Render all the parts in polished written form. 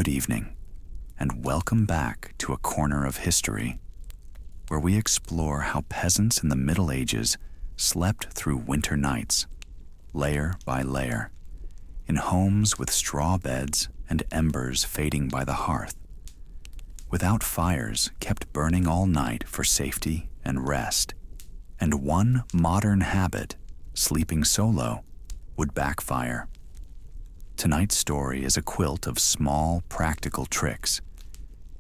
good evening, and welcome back to a corner of history where we explore how peasants in the Middle Ages slept through winter nights, layer by layer, in homes with straw beds and embers fading by the hearth, without fires kept burning all night for safety and rest. And one modern habit, sleeping solo, would backfire. Tonight's story is a quilt of small, practical tricks.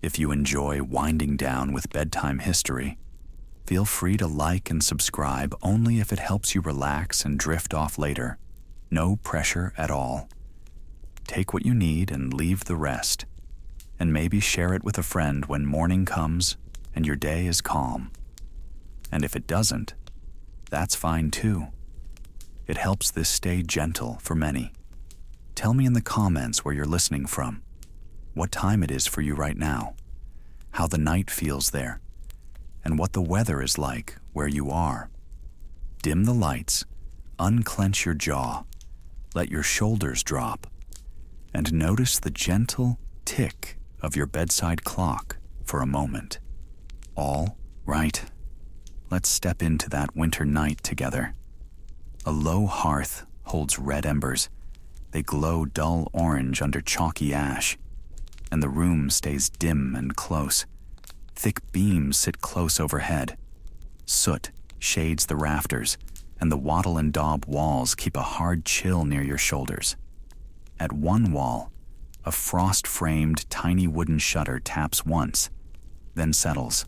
If you enjoy winding down with bedtime history, feel free to like and subscribe only if it helps you relax and drift off later. No pressure at all. Take what you need and leave the rest, and maybe share it with a friend when morning comes and your day is calm. And if it doesn't, that's fine too. It helps this stay gentle for many. Tell me in the comments where you're listening from, what time it is for you right now, how the night feels there, and what the weather is like where you are. Dim the lights, unclench your jaw, let your shoulders drop, and notice the gentle tick of your bedside clock for a moment. All right. Let's step into that winter night together. A low hearth holds red embers. They glow dull orange under chalky ash, and the room stays dim and close. Thick beams sit close overhead. Soot shades the rafters, and the wattle and daub walls keep a hard chill near your shoulders. At one wall, a frost-framed tiny wooden shutter taps once, then settles.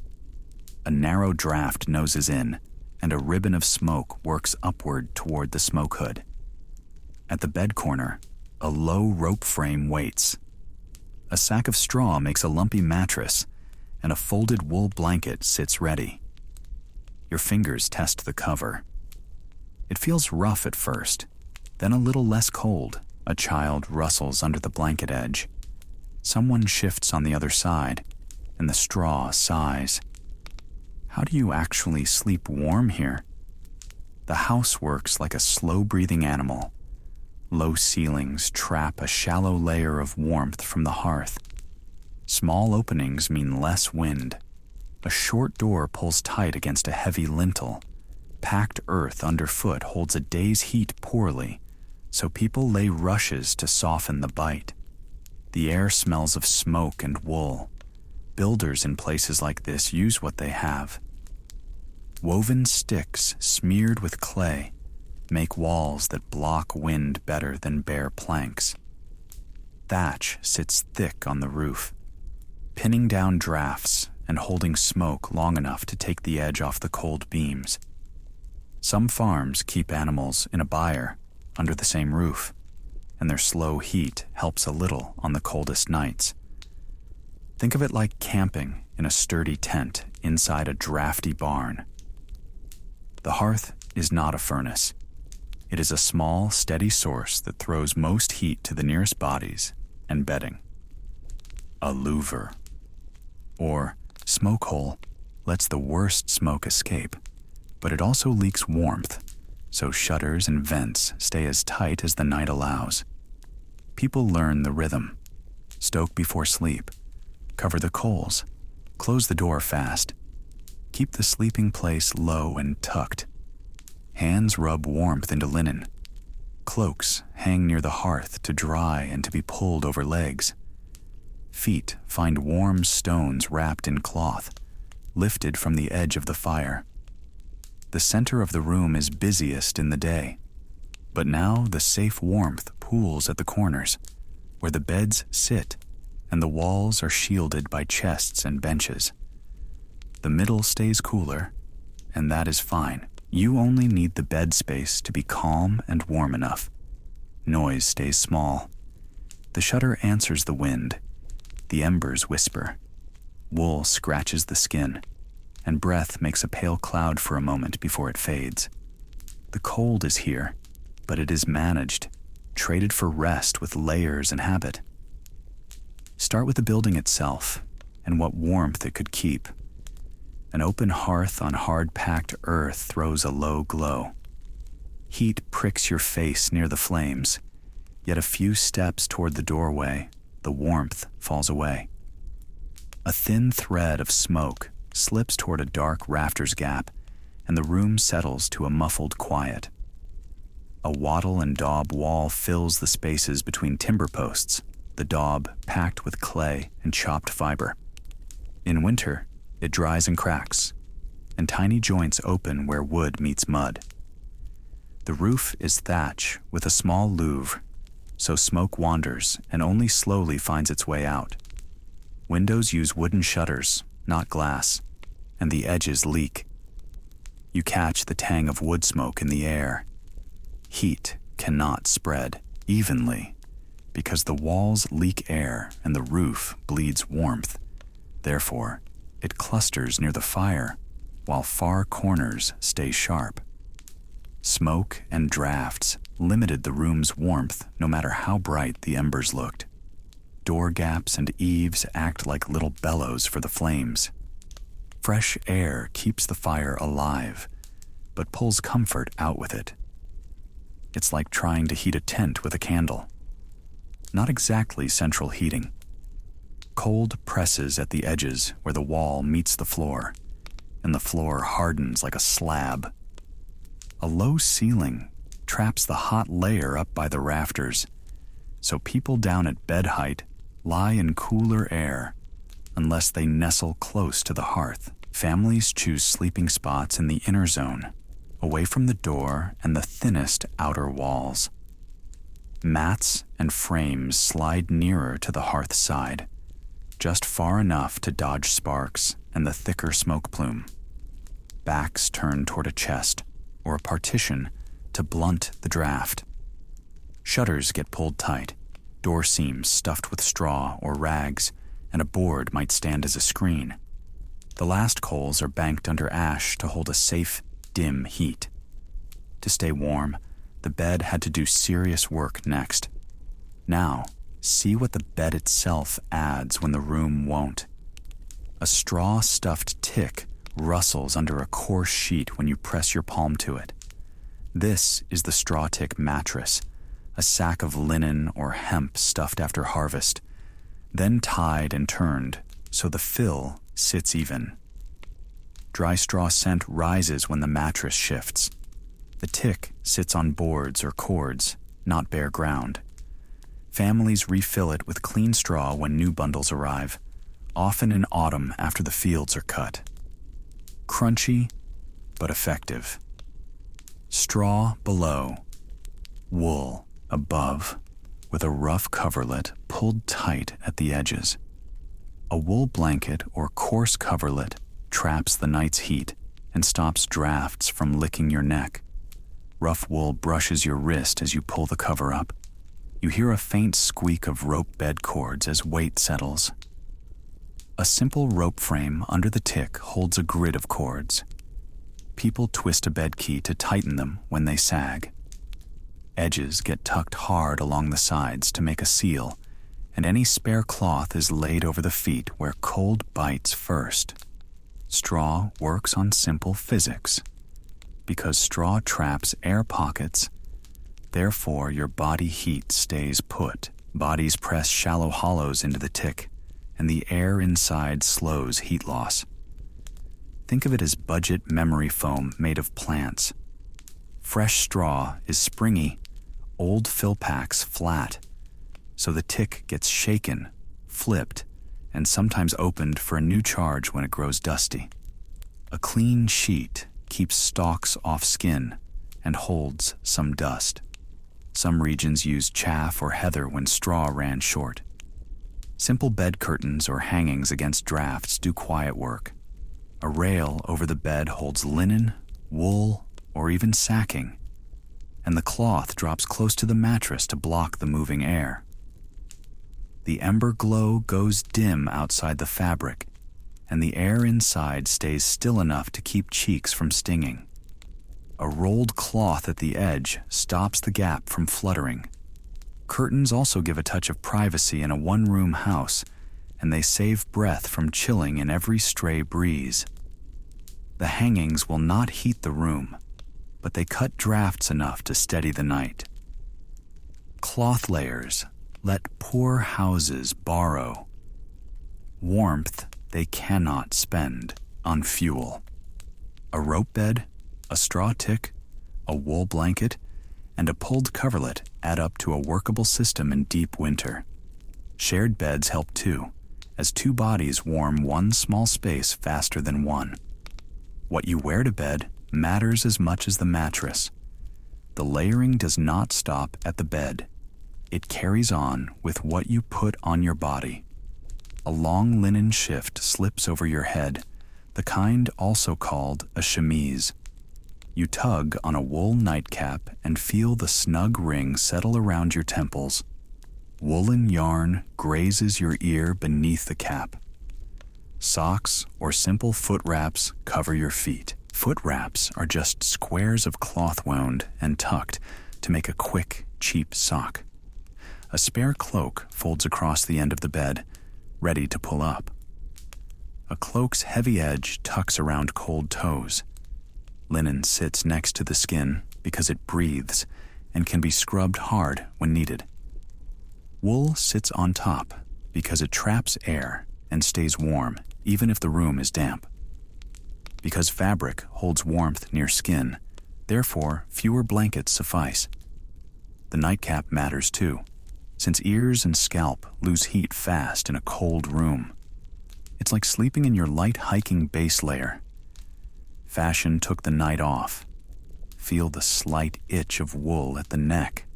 A narrow draft noses in, and a ribbon of smoke works upward toward the smoke hood. At the bed corner, a low rope frame waits. A sack of straw makes a lumpy mattress, and a folded wool blanket sits ready. Your fingers test the cover. It feels rough at first, then a little less cold. A child rustles under the blanket edge. Someone shifts on the other side, and the straw sighs. How do you actually sleep warm here? The house works like a slow-breathing animal. Low ceilings trap a shallow layer of warmth from the hearth. Small openings mean less wind. A short door pulls tight against a heavy lintel. Packed earth underfoot holds a day's heat poorly, so people lay rushes to soften the bite. The air smells of smoke and wool. Builders in places like this use what they have. Woven sticks smeared with clay make walls that block wind better than bare planks. Thatch sits thick on the roof, pinning down drafts and holding smoke long enough to take the edge off the cold beams. Some farms keep animals in a byre under the same roof, and their slow heat helps a little on the coldest nights. Think of it like camping in a sturdy tent inside a drafty barn. The hearth is not a furnace. It is a small, steady source that throws most heat to the nearest bodies and bedding. A louver, or smoke hole, lets the worst smoke escape, but it also leaks warmth, so shutters and vents stay as tight as the night allows. People learn the rhythm. Stoke before sleep. Cover the coals. Close the door fast. Keep the sleeping place low and tucked. Hands rub warmth into linen. Cloaks hang near the hearth to dry and to be pulled over legs. Feet find warm stones wrapped in cloth, lifted from the edge of the fire. The center of the room is busiest in the day, but now the safe warmth pools at the corners, where the beds sit and the walls are shielded by chests and benches. The middle stays cooler, and that is fine. You only need the bed space to be calm and warm enough. Noise stays small. The shutter answers the wind. The embers whisper. Wool scratches the skin, and breath makes a pale cloud for a moment before it fades. The cold is here, but it is managed, traded for rest with layers and habit. Start with the building itself and what warmth it could keep. An open hearth on hard-packed earth throws a low glow. Heat pricks your face near the flames, yet a few steps toward the doorway, the warmth falls away. A thin thread of smoke slips toward a dark rafters gap, and the room settles to a muffled quiet. A wattle and daub wall fills the spaces between timber posts, the daub packed with clay and chopped fiber. In winter, it dries and cracks, and tiny joints open where wood meets mud. The roof is thatch with a small louvre, so smoke wanders and only slowly finds its way out. Windows use wooden shutters, not glass, and the edges leak. You catch the tang of wood smoke in the air. Heat cannot spread evenly because the walls leak air and the roof bleeds warmth. Therefore, it clusters near the fire while far corners stay sharp. Smoke and drafts limited the room's warmth no matter how bright the embers looked. Door gaps and eaves act like little bellows for the flames. Fresh air keeps the fire alive, but pulls comfort out with it. It's like trying to heat a tent with a candle. Not exactly central heating. Cold presses at the edges where the wall meets the floor, and the floor hardens like a slab. A low ceiling traps the hot layer up by the rafters, so people down at bed height lie in cooler air unless they nestle close to the hearth. Families choose sleeping spots in the inner zone, away from the door and the thinnest outer walls. Mats and frames slide nearer to the hearth side, just far enough to dodge sparks and the thicker smoke plume. Backs turn toward a chest or a partition to blunt the draft. Shutters get pulled tight, door seams stuffed with straw or rags, and a board might stand as a screen. The last coals are banked under ash to hold a safe, dim heat. To stay warm, the bed had to do serious work next. Now, see what the bed itself adds when the room won't. A straw-stuffed tick rustles under a coarse sheet when you press your palm to it. This is the straw tick mattress, a sack of linen or hemp stuffed after harvest, then tied and turned so the fill sits even. Dry straw scent rises when the mattress shifts. The tick sits on boards or cords, not bare ground. Families refill it with clean straw when new bundles arrive, often in autumn after the fields are cut. Crunchy, but effective. Straw below, wool above, with a rough coverlet pulled tight at the edges. A wool blanket or coarse coverlet traps the night's heat and stops drafts from licking your neck. Rough wool brushes your wrist as you pull the cover up. You hear a faint squeak of rope bed cords as weight settles. A simple rope frame under the tick holds a grid of cords. People twist a bed key to tighten them when they sag. Edges get tucked hard along the sides to make a seal, and any spare cloth is laid over the feet where cold bites first. Straw works on simple physics. Because straw traps air pockets, therefore your body heat stays put. Bodies press shallow hollows into the tick, and the air inside slows heat loss. Think of it as budget memory foam made of plants. Fresh straw is springy, old fill packs flat, so the tick gets shaken, flipped, and sometimes opened for a new charge when it grows dusty. A clean sheet keeps stalks off skin and holds some dust. Some regions used chaff or heather when straw ran short. Simple bed curtains or hangings against drafts do quiet work. A rail over the bed holds linen, wool, or even sacking, and the cloth drops close to the mattress to block the moving air. The ember glow goes dim outside the fabric, and the air inside stays still enough to keep cheeks from stinging. A rolled cloth at the edge stops the gap from fluttering. Curtains also give a touch of privacy in a one-room house, and they save breath from chilling in every stray breeze. The hangings will not heat the room, but they cut drafts enough to steady the night. Cloth layers, Let poor houses borrow warmth they cannot spend on fuel. A rope bed, a straw tick, a wool blanket, and a pulled coverlet add up to a workable system in deep winter. Shared beds help too, as two bodies warm one small space faster than one. What you wear to bed matters as much as the mattress. The layering does not stop at the bed. It carries on with what you put on your body. A long linen shift slips over your head, the kind also called a chemise. You tug on a wool nightcap and feel the snug ring settle around your temples. Woolen yarn grazes your ear beneath the cap. Socks or simple foot wraps cover your feet. Foot wraps are just squares of cloth wound and tucked to make a quick, cheap sock. A spare cloak folds across the end of the bed, ready to pull up. A cloak's heavy edge tucks around cold toes. Linen sits next to the skin because it breathes and can be scrubbed hard when needed. Wool sits on top because it traps air and stays warm even if the room is damp. Because fabric holds warmth near skin, therefore fewer blankets suffice. The nightcap matters too, since ears and scalp lose heat fast in a cold room. It's like sleeping in your light hiking base layer. Fashion took the night off. Feel the slight itch of wool at the neck.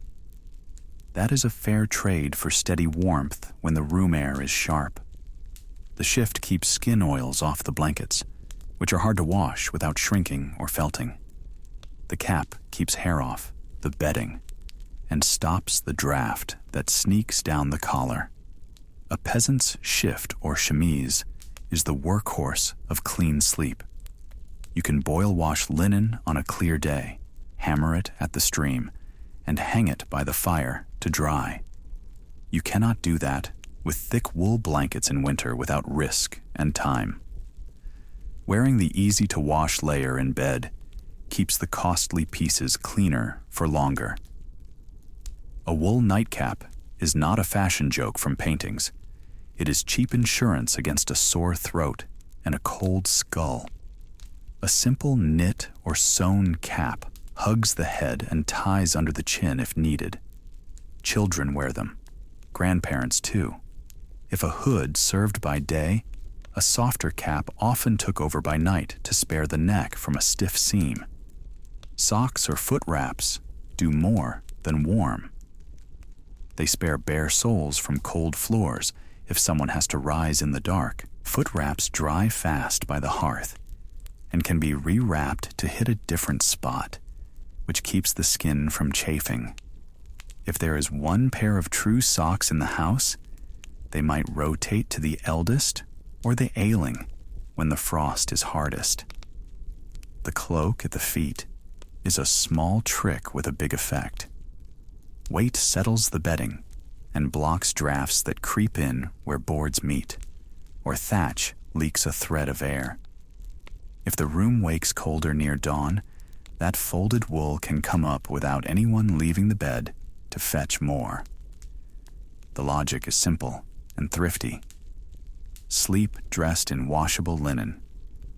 That is a fair trade for steady warmth when the room air is sharp. The shift keeps skin oils off the blankets, which are hard to wash without shrinking or felting. The cap keeps hair off the bedding and stops the draft that sneaks down the collar. A peasant's shift or chemise is the workhorse of clean sleep. You can boil wash linen on a clear day, hammer it at the stream, and hang it by the fire to dry. You cannot do that with thick wool blankets in winter without risk and time. Wearing the easy-to-wash layer in bed keeps the costly pieces cleaner for longer. A wool nightcap is not a fashion joke from paintings. It is cheap insurance against a sore throat and a cold skull. A simple knit or sewn cap hugs the head and ties under the chin if needed. Children wear them, grandparents too. If a hood served by day, a softer cap often took over by night to spare the neck from a stiff seam. Socks or foot wraps do more than warm. They spare bare soles from cold floors if someone has to rise in the dark. Foot wraps dry fast by the hearth and can be re-wrapped to hit a different spot, which keeps the skin from chafing. If there is one pair of true socks in the house, they might rotate to the eldest or the ailing when the frost is hardest. The cloak at the feet is a small trick with a big effect. Weight settles the bedding and blocks drafts that creep in where boards meet, or thatch leaks a thread of air. If the room wakes colder near dawn, that folded wool can come up without anyone leaving the bed to fetch more. The logic is simple and thrifty. Sleep dressed in washable linen,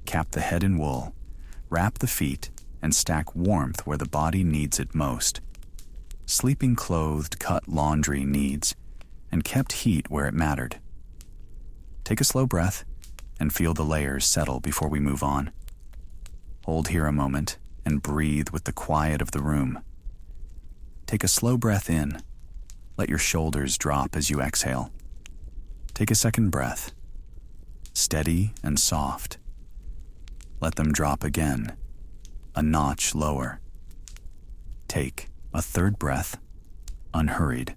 cap the head in wool, wrap the feet, and stack warmth where the body needs it most. Sleeping clothed cut laundry needs and kept heat where it mattered. Take a slow breath and feel the layers settle before we move on. Hold here a moment and breathe with the quiet of the room. Take a slow breath in. Let your shoulders drop as you exhale. Take a second breath, steady and soft. Let them drop again, a notch lower. Take a third breath, unhurried.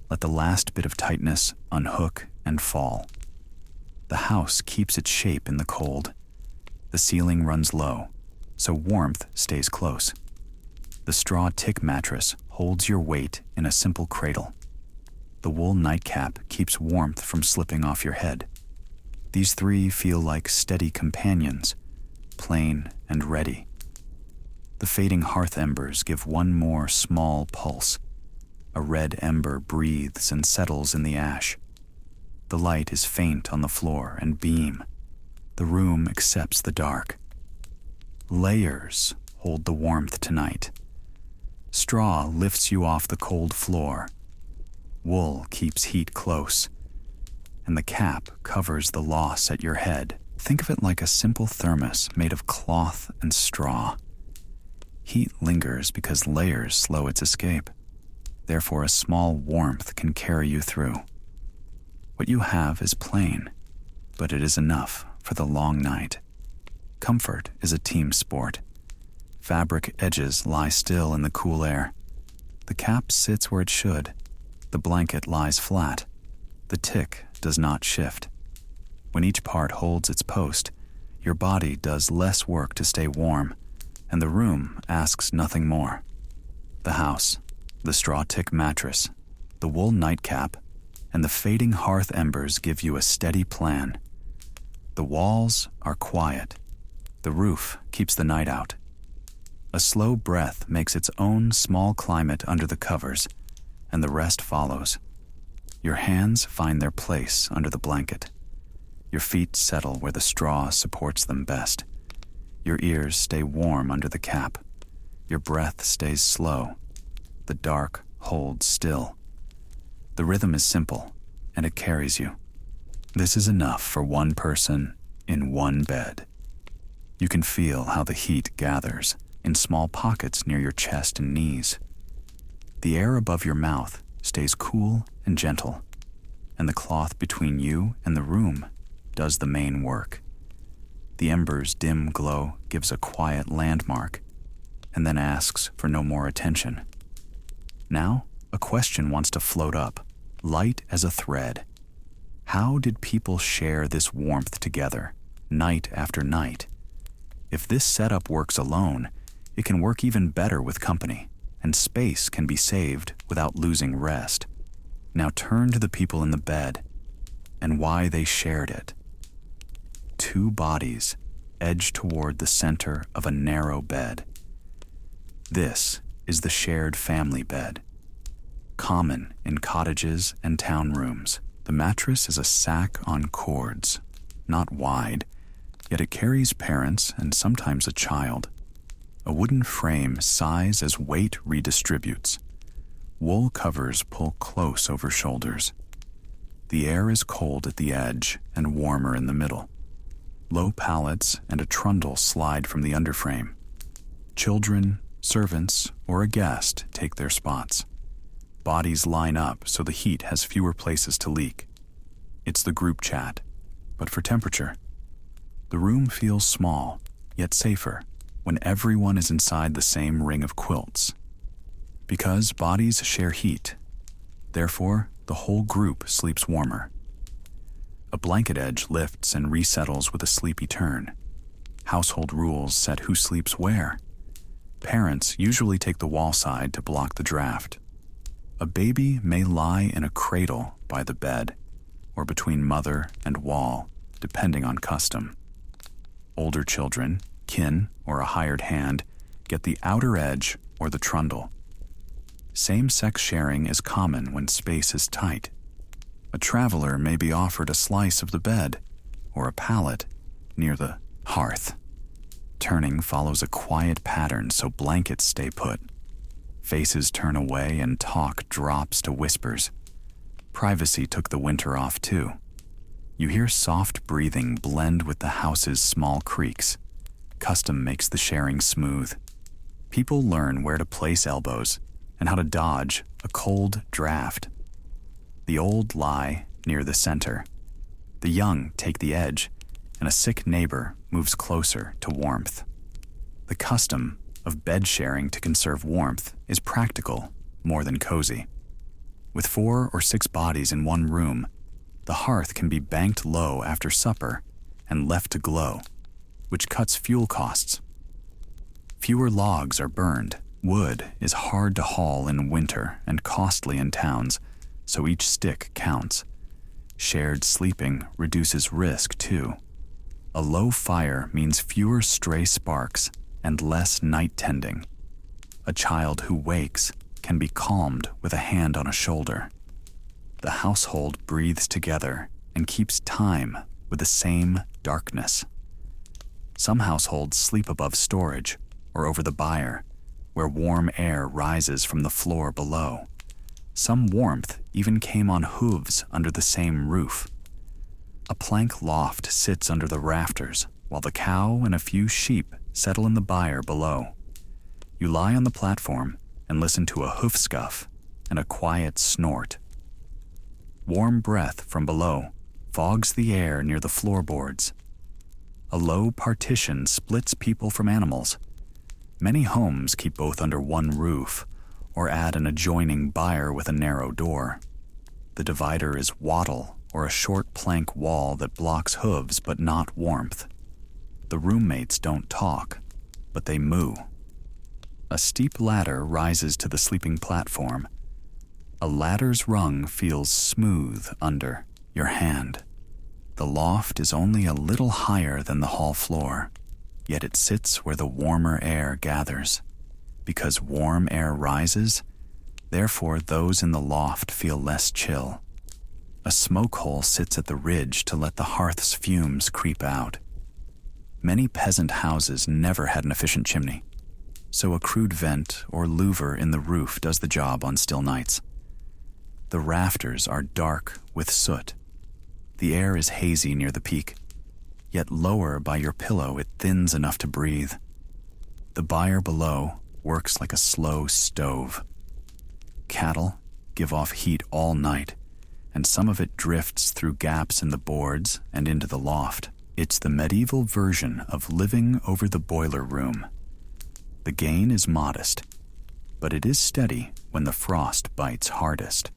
Let the last bit of tightness unhook and fall. The house keeps its shape in the cold. The ceiling runs low, so warmth stays close. The straw tick mattress holds your weight in a simple cradle. The wool nightcap keeps warmth from slipping off your head. These three feel like steady companions, plain and ready. The fading hearth embers give one more small pulse, A red ember breathes and settles in the ash. The light is faint on the floor and beam. The room accepts the dark. Layers hold the warmth tonight. Straw lifts you off the cold floor. Wool keeps heat close. And the cap covers the loss at your head. Think of it like a simple thermos made of cloth and straw. Heat lingers because layers slow its escape. Therefore, a small warmth can carry you through. What you have is plain, but it is enough for the long night. Comfort is a team sport. Fabric edges lie still in the cool air. The cap sits where it should. The blanket lies flat. The tick does not shift. When each part holds its post, your body does less work to stay warm, and the room asks nothing more. The house, the straw tick mattress, the wool nightcap, and the fading hearth embers give you a steady plan. The walls are quiet. The roof keeps the night out. A slow breath makes its own small climate under the covers, and the rest follows. Your hands find their place under the blanket. Your feet settle where the straw supports them best. Your ears stay warm under the cap. Your breath stays slow. The dark holds still. The rhythm is simple, and it carries you. This is enough for one person in one bed. You can feel how the heat gathers in small pockets near your chest and knees. The air above your mouth stays cool and gentle, and the cloth between you and the room does the main work. The ember's dim glow gives a quiet landmark, and then asks for no more attention. Now, a question wants to float up, light as a thread. How did people share this warmth together, night after night? If this setup works alone, it can work even better with company, and space can be saved without losing rest. Now turn to the people in the bed, and why they shared it. Two bodies edge toward the center of a narrow bed. This is the shared family bed, common in cottages and town rooms. The mattress is a sack on cords, not wide, yet it carries parents and sometimes a child. A wooden frame sighs as weight redistributes. Wool covers pull close over shoulders. The air is cold at the edge and warmer in the middle. Low pallets and a trundle slide from the underframe. Children, servants, or a guest take their spots. Bodies line up so the heat has fewer places to leak. It's the group chat, but for temperature. The room feels small, yet safer, when everyone is inside the same ring of quilts. Because bodies share heat, therefore the whole group sleeps warmer. A blanket edge lifts and resettles with a sleepy turn. Household rules set who sleeps where. Parents usually take the wall side to block the draft. A baby may lie in a cradle by the bed, or between mother and wall, depending on custom. Older children, kin, or a hired hand, get the outer edge or the trundle. Same-sex sharing is common when space is tight. A traveler may be offered a slice of the bed, or a pallet near the hearth. Turning follows a quiet pattern so blankets stay put. Faces turn away and talk drops to whispers. Privacy took the winter off too. You hear soft breathing blend with the house's small creaks. Custom makes the sharing smooth. People learn where to place elbows and how to dodge a cold draft. The old lie near the center. The young take the edge, and a sick neighbor moves closer to warmth. The custom of bed sharing to conserve warmth is practical more than cozy. With 4 or 6 bodies in one room, the hearth can be banked low after supper and left to glow, which cuts fuel costs. Fewer logs are burned. Wood is hard to haul in winter and costly in towns, so each stick counts. Shared sleeping reduces risk too. A low fire means fewer stray sparks and less night tending. A child who wakes can be calmed with a hand on a shoulder. The household breathes together and keeps time with the same darkness. Some households sleep above storage or over the byre, where warm air rises from the floor below. Some warmth even came on hooves under the same roof. A plank loft sits under the rafters, while the cow and a few sheep settle in the byre below. You lie on the platform and listen to a hoof scuff and a quiet snort. Warm breath from below fogs the air near the floorboards. A low partition splits people from animals. Many homes keep both under one roof or add an adjoining byre with a narrow door. The divider is wattle or a short plank wall that blocks hooves but not warmth. The roommates don't talk, but they moo. A steep ladder rises to the sleeping platform. A ladder's rung feels smooth under your hand. The loft is only a little higher than the hall floor, yet it sits where the warmer air gathers. Because warm air rises, therefore those in the loft feel less chill. A smoke hole sits at the ridge to let the hearth's fumes creep out. Many peasant houses never had an efficient chimney, so a crude vent or louver in the roof does the job on still nights. The rafters are dark with soot. The air is hazy near the peak, yet lower by your pillow it thins enough to breathe. The byre below works like a slow stove. Cattle give off heat all night, and some of it drifts through gaps in the boards and into the loft. It's the medieval version of living over the boiler room. The gain is modest, but it is steady when the frost bites hardest.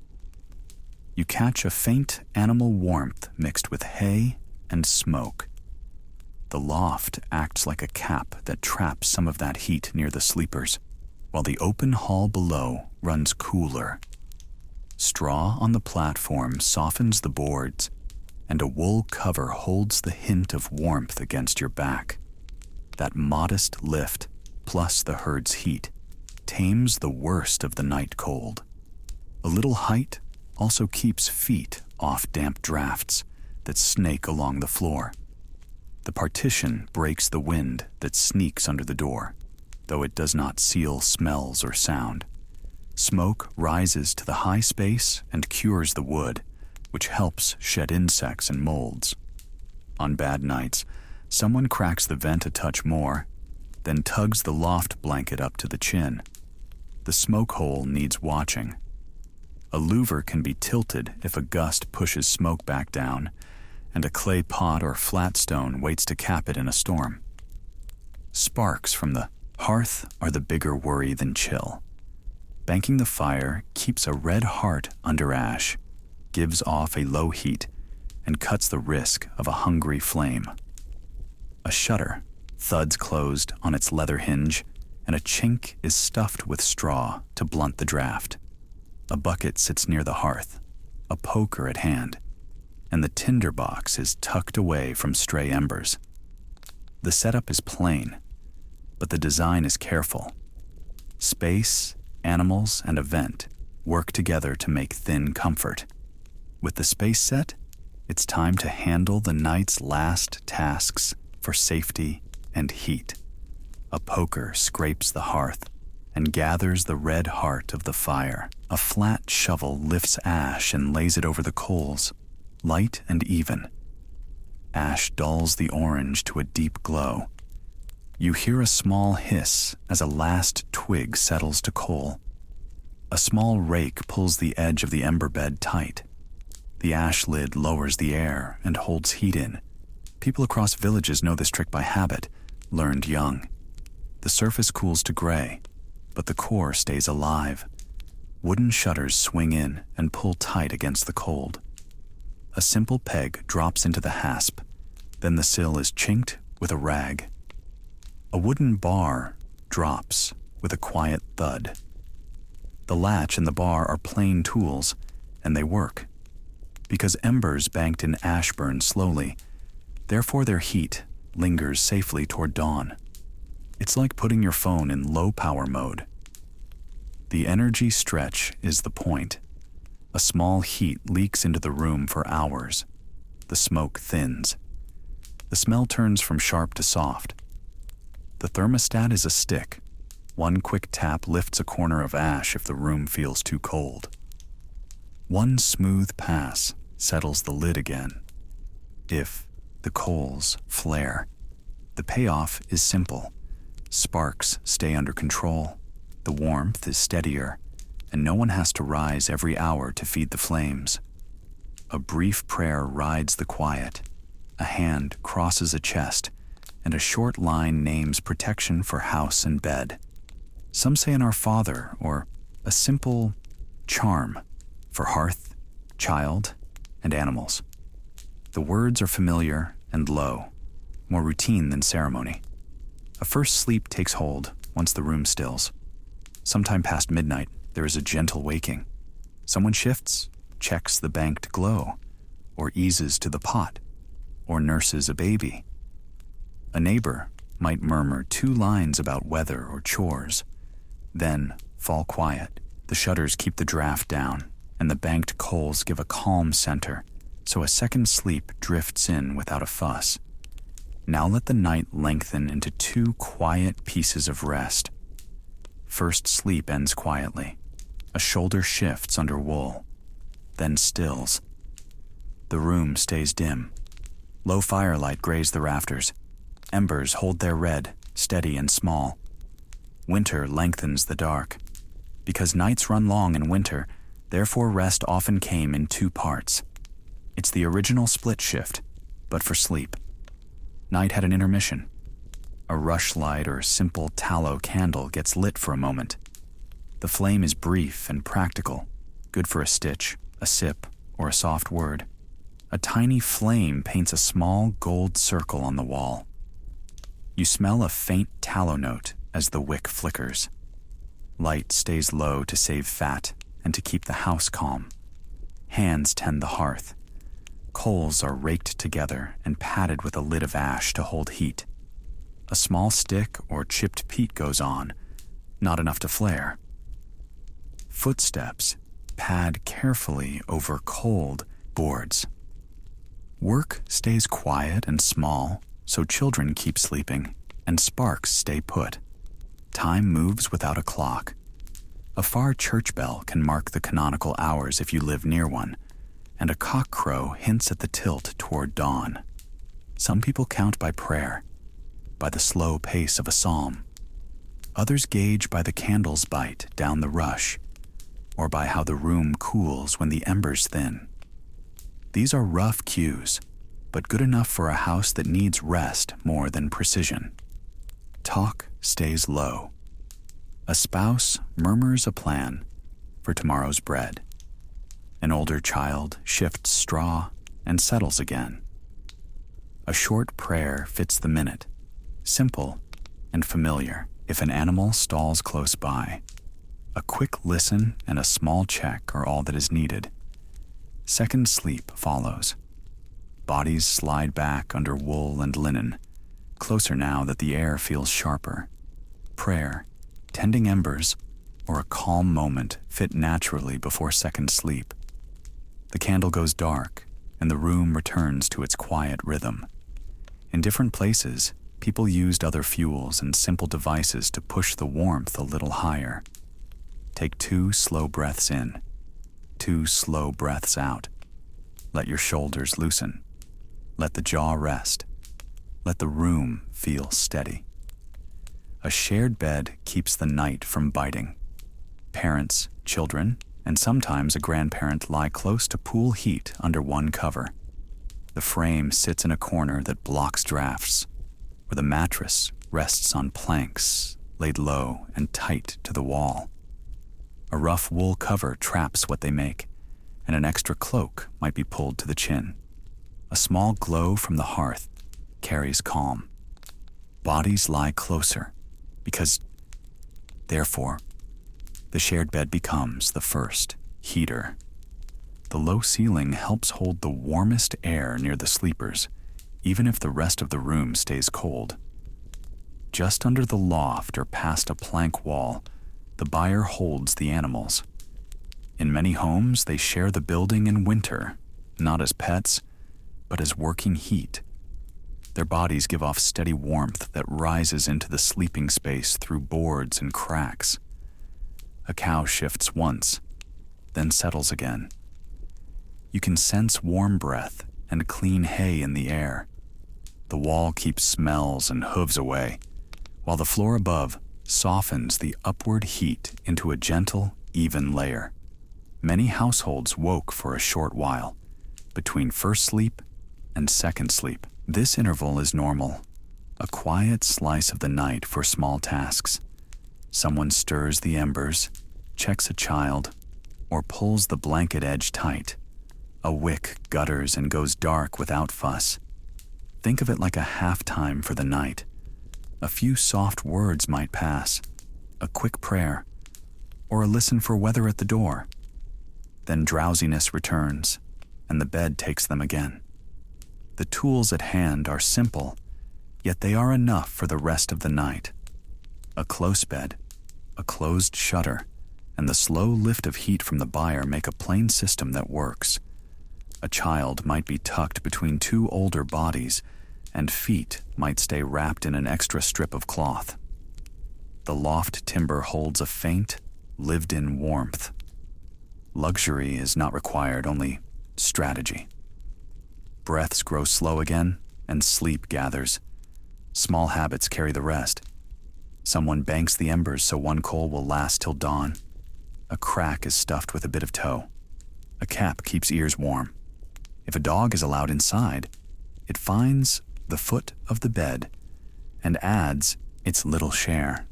You catch a faint animal warmth mixed with hay and smoke. The loft acts like a cap that traps some of that heat near the sleepers, while the open hall below runs cooler. Straw on the platform softens the boards, and a wool cover holds the hint of warmth against your back. That modest lift, plus the herd's heat, tames the worst of the night cold. A little height also keeps feet off damp drafts that snake along the floor. The partition breaks the wind that sneaks under the door, though it does not seal smells or sound. Smoke rises to the high space and cures the wood, which helps shed insects and molds. On bad nights, someone cracks the vent a touch more, then tugs the loft blanket up to the chin. The smoke hole needs watching. A louver can be tilted if a gust pushes smoke back down, and a clay pot or flat stone waits to cap it in a storm. Sparks from the hearth are the bigger worry than chill. Banking the fire keeps a red heart under ash, gives off a low heat, and cuts the risk of a hungry flame. A shutter thuds closed on its leather hinge, and a chink is stuffed with straw to blunt the draft. A bucket sits near the hearth, a poker at hand, and the tinder box is tucked away from stray embers. The setup is plain, but the design is careful. Space, animals, and a vent work together to make thin comfort. With the space set, it's time to handle the night's last tasks for safety and heat. A poker scrapes the hearth and gathers the red heart of the fire. A flat shovel lifts ash and lays it over the coals, light and even. Ash dulls the orange to a deep glow. You hear a small hiss as a last twig settles to coal. A small rake pulls the edge of the ember bed tight. The ash lid lowers the air and holds heat in. People across villages know this trick by habit, learned young. The surface cools to gray, but the core stays alive. Wooden shutters swing in and pull tight against the cold. A simple peg drops into the hasp, then the sill is chinked with a rag. A wooden bar drops with a quiet thud. The latch and the bar are plain tools, and they work. Because embers banked in ash burn slowly, therefore their heat lingers safely toward dawn. It's like putting your phone in low power mode. The energy stretch is the point. A small heat leaks into the room for hours. The smoke thins. The smell turns from sharp to soft. The thermostat is a stick. One quick tap lifts a corner of ash if the room feels too cold. One smooth pass settles the lid again. If the coals flare, the payoff is simple. Sparks stay under control. The warmth is steadier, and no one has to rise every hour to feed the flames. A brief prayer rides the quiet. A hand crosses a chest, and a short line names protection for house and bed. Some say an Our Father, or a simple charm for hearth, child, and animals. The words are familiar and low, more routine than ceremony. A first sleep takes hold once the room stills. Sometime past midnight, there is a gentle waking. Someone shifts, checks the banked glow, or eases to the pot, or nurses a baby. A neighbor might murmur 2 lines about weather or chores, then fall quiet. The shutters keep the draft down, and the banked coals give a calm center, so a second sleep drifts in without a fuss. Now let the night lengthen into 2 quiet pieces of rest. First sleep ends quietly. A shoulder shifts under wool, then stills. The room stays dim. Low firelight graze the rafters. Embers hold their red, steady and small. Winter lengthens the dark. Because nights run long in winter, therefore rest often came in 2 parts. It's the original split shift, but for sleep. Night had an intermission. A rushlight or simple tallow candle gets lit for a moment. The flame is brief and practical, good for a stitch, a sip, or a soft word. A tiny flame paints a small gold circle on the wall. You smell a faint tallow note as the wick flickers. Light stays low to save fat and to keep the house calm. Hands tend the hearth. Coals are raked together and padded with a lid of ash to hold heat. A small stick or chipped peat goes on, not enough to flare. Footsteps pad carefully over cold boards. Work stays quiet and small, so children keep sleeping and sparks stay put. Time moves without a clock. A far church bell can mark the canonical hours if you live near one, and a cock crow hints at the tilt toward dawn. Some people count by prayer, by the slow pace of a psalm. Others gauge by the candle's bite down the rush, or by how the room cools when the embers thin. These are rough cues, but good enough for a house that needs rest more than precision. Talk stays low. A spouse murmurs a plan for tomorrow's bread. An older child shifts straw and settles again. A short prayer fits the minute, simple and familiar. If an animal stalls close by, a quick listen and a small check are all that is needed. Second sleep follows. Bodies slide back under wool and linen, closer now that the air feels sharper. Prayer, tending embers, or a calm moment fit naturally before second sleep. The candle goes dark, and the room returns to its quiet rhythm. In different places, people used other fuels and simple devices to push the warmth a little higher. Take 2 slow breaths in, 2 slow breaths out. Let your shoulders loosen. Let the jaw rest. Let the room feel steady. A shared bed keeps the night from biting. Parents, children, and sometimes a grandparent lie close to pool heat under one cover. The frame sits in a corner that blocks drafts, where the mattress rests on planks laid low and tight to the wall. A rough wool cover traps what they make, and an extra cloak might be pulled to the chin. A small glow from the hearth carries calm. Bodies lie closer, because, therefore, the shared bed becomes the first heater. The low ceiling helps hold the warmest air near the sleepers, even if the rest of the room stays cold. Just under the loft or past a plank wall, the buyer holds the animals. In many homes, they share the building in winter, not as pets, but as working heat. Their bodies give off steady warmth that rises into the sleeping space through boards and cracks. A cow shifts once, then settles again. You can sense warm breath and clean hay in the air. The wall keeps smells and hooves away, while the floor above softens the upward heat into a gentle, even layer. Many households woke for a short while, between first sleep and second sleep. This interval is normal, a quiet slice of the night for small tasks. Someone stirs the embers, checks a child, or pulls the blanket edge tight. A wick gutters and goes dark without fuss. Think of it like a halftime for the night. A few soft words might pass, a quick prayer, or a listen for weather at the door. Then drowsiness returns, and the bed takes them again. The tools at hand are simple, yet they are enough for the rest of the night. A close bed, a closed shutter, and the slow lift of heat from the buyer make a plain system that works. A child might be tucked between two older bodies, and feet might stay wrapped in an extra strip of cloth. The loft timber holds a faint, lived-in warmth. Luxury is not required, only strategy. Breaths grow slow again, and sleep gathers. Small habits carry the rest. Someone banks the embers so one coal will last till dawn. A crack is stuffed with a bit of tow. A cap keeps ears warm. If a dog is allowed inside, it finds the foot of the bed and adds its little share.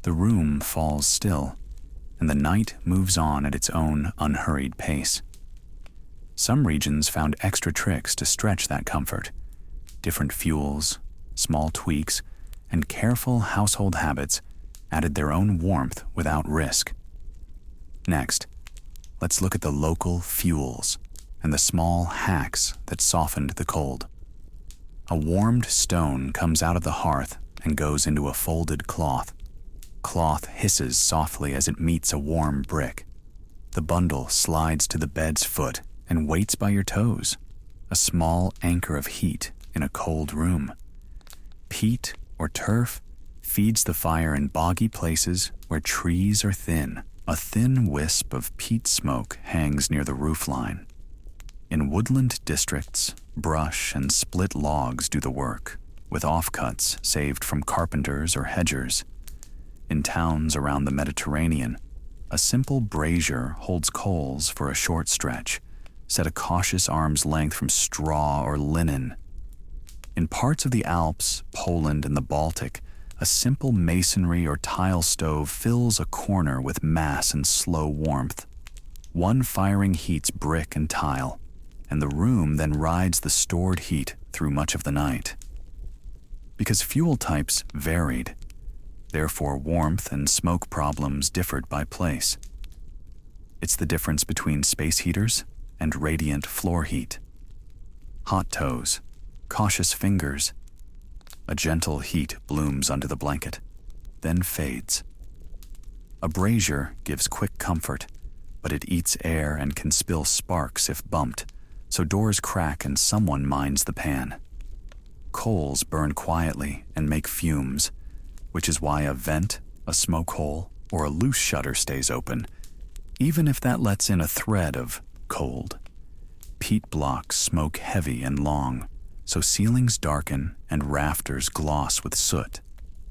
The room falls still, and the night moves on at its own unhurried pace. Some regions found extra tricks to stretch that comfort. Different fuels, small tweaks, and careful household habits added their own warmth without risk. Next, let's look at the local fuels and the small hacks that softened the cold. A warmed stone comes out of the hearth and goes into a folded cloth. Cloth hisses softly as it meets a warm brick. The bundle slides to the bed's foot and waits by your toes, a small anchor of heat in a cold room. Peat or turf feeds the fire in boggy places where trees are thin. A thin wisp of peat smoke hangs near the roofline. In woodland districts, brush and split logs do the work, with offcuts saved from carpenters or hedgers. In towns around the Mediterranean, a simple brazier holds coals for a short stretch, set a cautious arm's length from straw or linen. In parts of the Alps, Poland, and the Baltic, a simple masonry or tile stove fills a corner with mass and slow warmth. One firing heats brick and tile, and the room then rides the stored heat through much of the night. Because fuel types varied, therefore warmth and smoke problems differed by place. It's the difference between space heaters and radiant floor heat. Hot toes, cautious fingers. A gentle heat blooms under the blanket, then fades. A brazier gives quick comfort, but it eats air and can spill sparks if bumped, so doors crack and someone minds the pan. Coals burn quietly and make fumes, which is why a vent, a smoke hole, or a loose shutter stays open, even if that lets in a thread of cold. Peat blocks smoke heavy and long, so ceilings darken and rafters gloss with soot.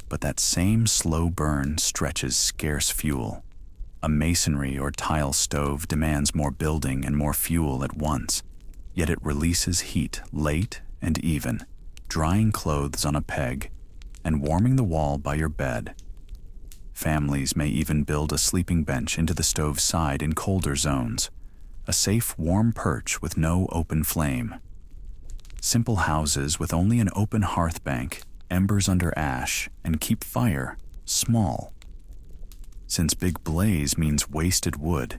But that same slow burn stretches scarce fuel. A masonry or tile stove demands more building and more fuel at once, yet it releases heat late and even, drying clothes on a peg and warming the wall by your bed. Families may even build a sleeping bench into the stove's side in colder zones, a safe warm perch with no open flame. Simple houses with only an open hearth bank, embers under ash, and keep fire small. Since big blaze means wasted wood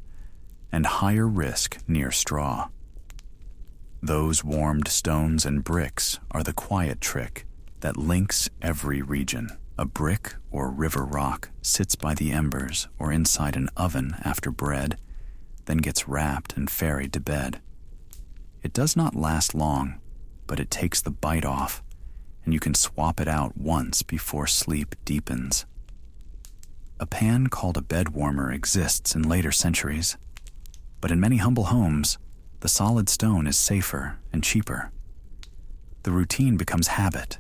and higher risk near straw. Those warmed stones and bricks are the quiet trick that links every region. A brick or river rock sits by the embers or inside an oven after bread, then gets wrapped and ferried to bed. It does not last long, but it takes the bite off, and you can swap it out once before sleep deepens. A pan called a bed warmer exists in later centuries, but in many humble homes, the solid stone is safer and cheaper. The routine becomes habit,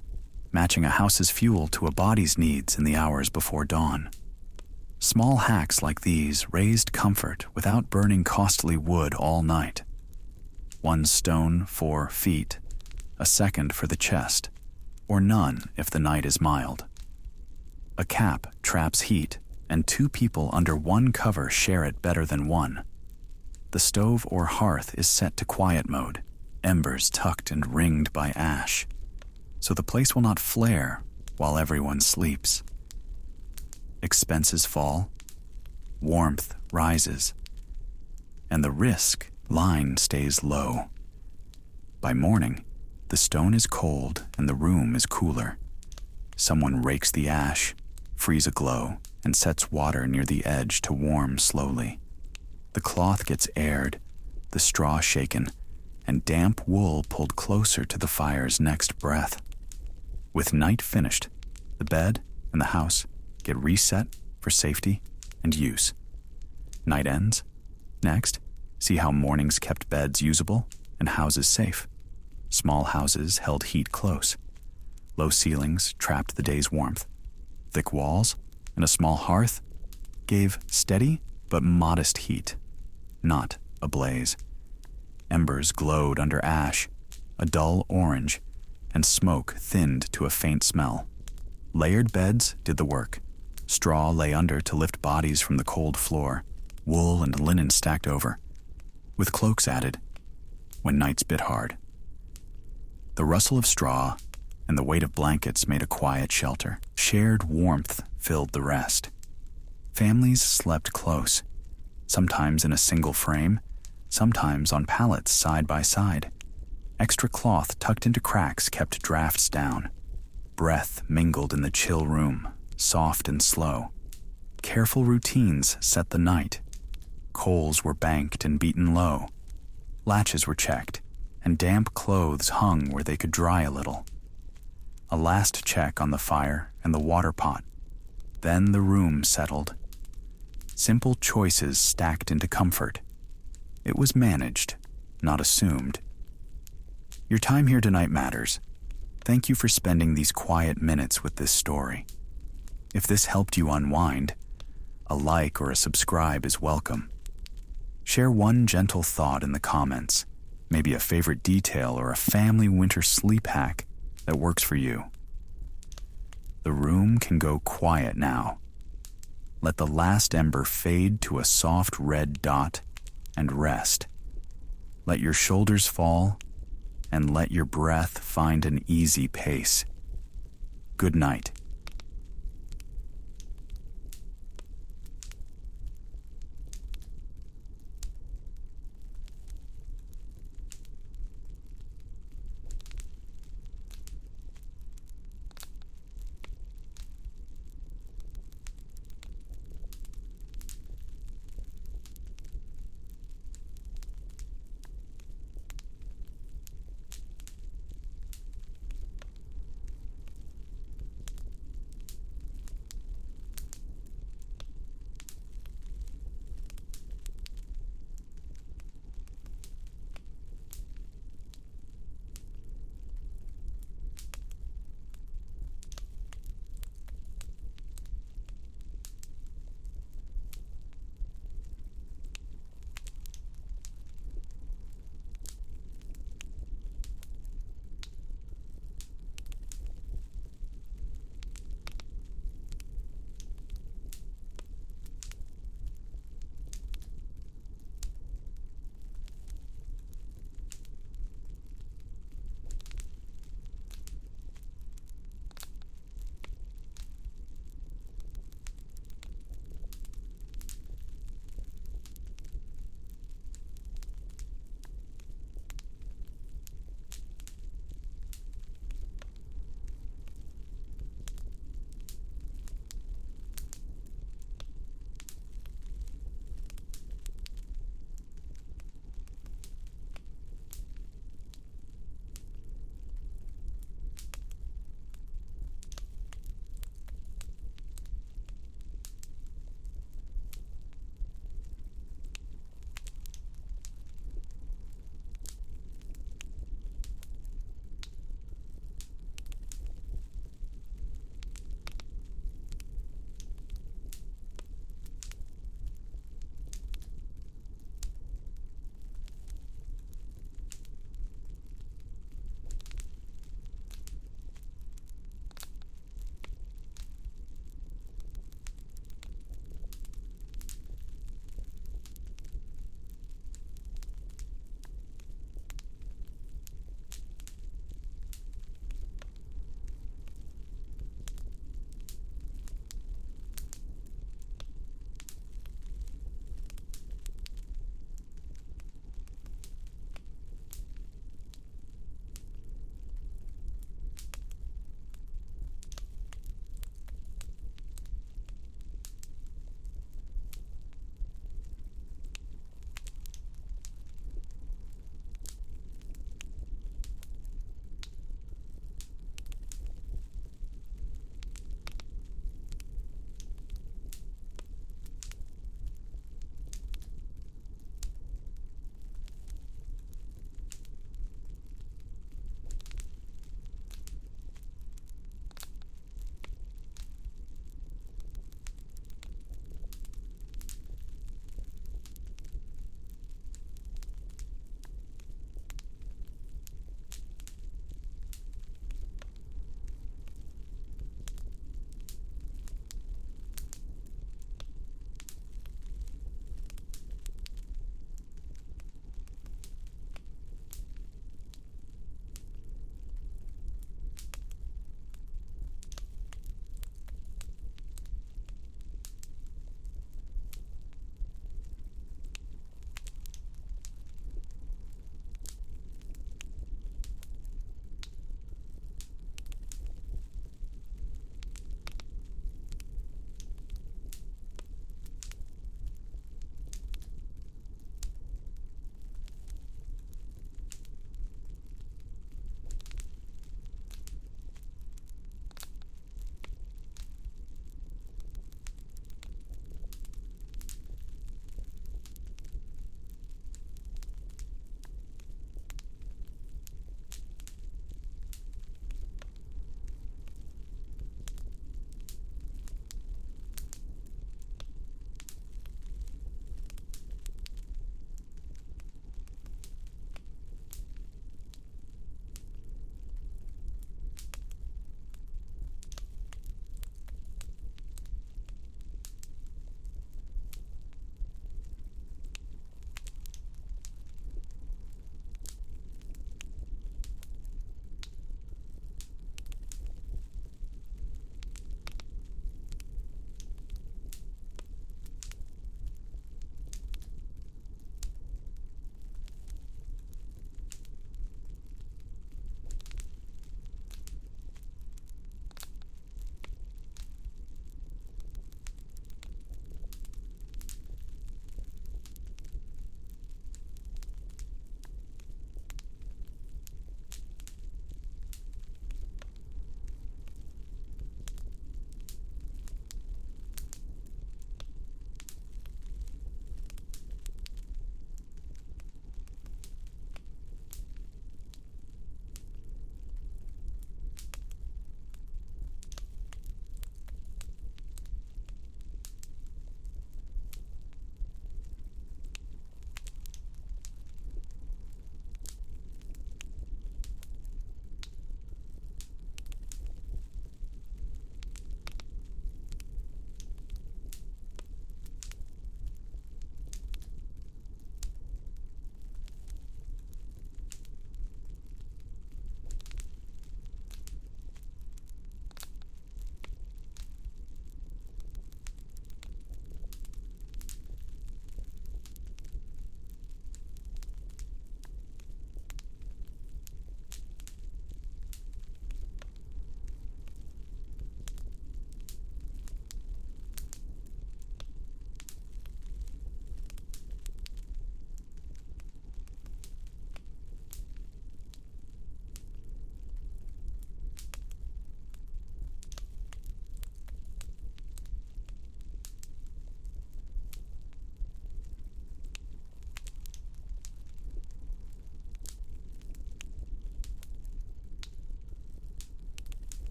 matching a house's fuel to a body's needs in the hours before dawn. Small hacks like these raised comfort without burning costly wood all night. 1 stone for feet, a second for the chest, or none if the night is mild. A cap traps heat, and 2 people under one cover share it better than one. The stove or hearth is set to quiet mode, embers tucked and ringed by ash, so the place will not flare while everyone sleeps. Expenses fall, warmth rises, and the risk line stays low. By morning, the stone is cold and the room is cooler. Someone rakes the ash, frees a glow, and sets water near the edge to warm slowly. The cloth gets aired, the straw shaken, and damp wool pulled closer to the fire's next breath. With night finished, the bed and the house get reset for safety and use. Night ends. Next, see how mornings kept beds usable and houses safe. Small houses held heat close. Low ceilings trapped the day's warmth. Thick walls and a small hearth gave steady but modest heat, not a blaze. Embers glowed under ash, a dull orange, and smoke thinned to a faint smell. Layered beds did the work. Straw lay under to lift bodies from the cold floor, wool and linen stacked over, with cloaks added when nights bit hard. The rustle of straw and the weight of blankets made a quiet shelter. Shared warmth filled the rest. Families slept close, sometimes in a single frame, sometimes on pallets side by side. Extra cloth tucked into cracks kept drafts down. Breath mingled in the chill room, soft and slow. Careful routines set the night. Coals were banked and beaten low. Latches were checked, and damp clothes hung where they could dry a little. A last check on the fire and the water pot. Then the room settled. Simple choices stacked into comfort. It was managed, not assumed. Your time here tonight matters. Thank you for spending these quiet minutes with this story. If this helped you unwind, a like or a subscribe is welcome. Share one gentle thought in the comments, maybe a favorite detail or a family winter sleep hack that works for you. The room can go quiet now. Let the last ember fade to a soft red dot and rest. Let your shoulders fall and let your breath find an easy pace. Good night.